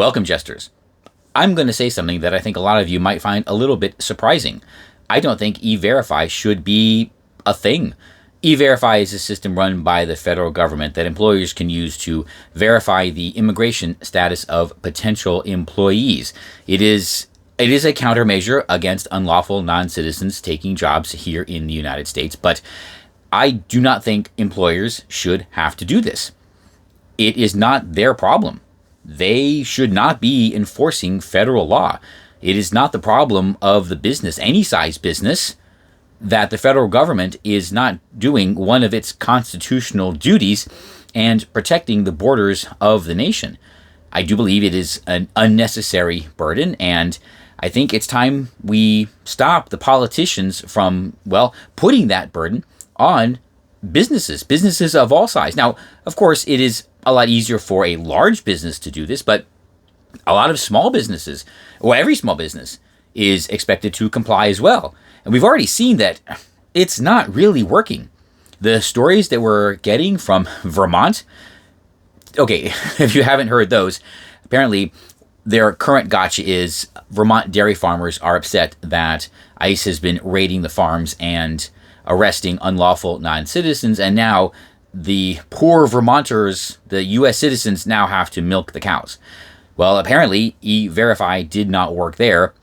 Welcome, jesters. I'm going to say something that I think a lot of you might find a little bit surprising. I don't think E-Verify should be a thing. E-Verify is a system run by the federal government that employers can use to verify the immigration status of potential employees. It is a countermeasure against unlawful non-citizens taking jobs here in the United States, but I do not think employers should have to do this. It is not their problem. They should not be enforcing federal law. It is not the problem of the business, any size business, that the federal government is not doing one of its constitutional duties and protecting the borders of the nation. I do believe it is an unnecessary burden, and I think it's time we stop the politicians from, putting that burden on businesses of all size. Now, of course, it is a lot easier for a large business to do this, but a lot of small businesses, or every small business, is expected to comply as well. And we've already seen that it's not really working. The stories that we're getting from Vermont, okay, if you haven't heard those, apparently their current gotcha is Vermont dairy farmers are upset that ICE has been raiding the farms and arresting unlawful non-citizens, and now the poor Vermonters, the U.S. citizens, now have to milk the cows. Well, apparently, E-Verify did not work there,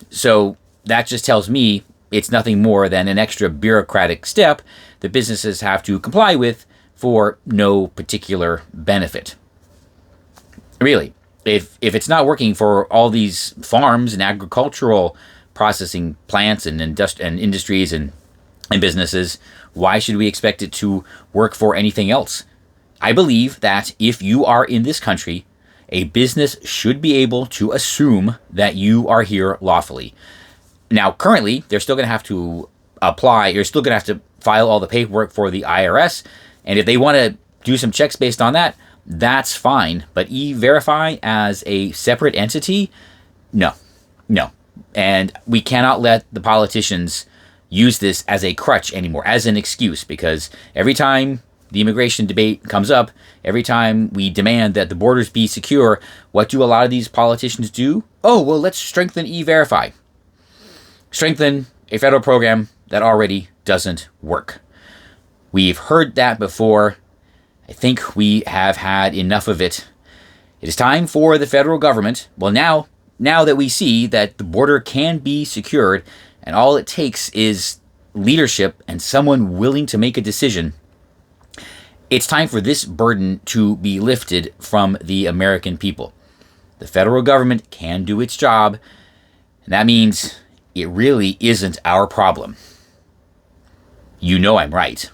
so that just tells me it's nothing more than an extra bureaucratic step that businesses have to comply with for no particular benefit. Really, if it's not working for all these farms and agricultural processing plants and industries and businesses, why should we expect it to work for anything else? I believe that if you are in this country, a business should be able to assume that you are here lawfully. Now, currently, they're still going to have to apply. You're still going to have to file all the paperwork for the IRS. And if they want to do some checks based on that, that's fine. But E-Verify as a separate entity, no. And we cannot let the politicians use this as a crutch anymore, as an excuse, because every time the immigration debate comes up, every time we demand that the borders be secure, what do a lot of these politicians do? Oh, well, let's strengthen E-Verify. Strengthen a federal program that already doesn't work. We've heard that before. I think we have had enough of it. It is time for the federal government, now that we see that the border can be secured, and all it takes is leadership and someone willing to make a decision, it's time for this burden to be lifted from the American people. The federal government can do its job, and that means it really isn't our problem. You know I'm right.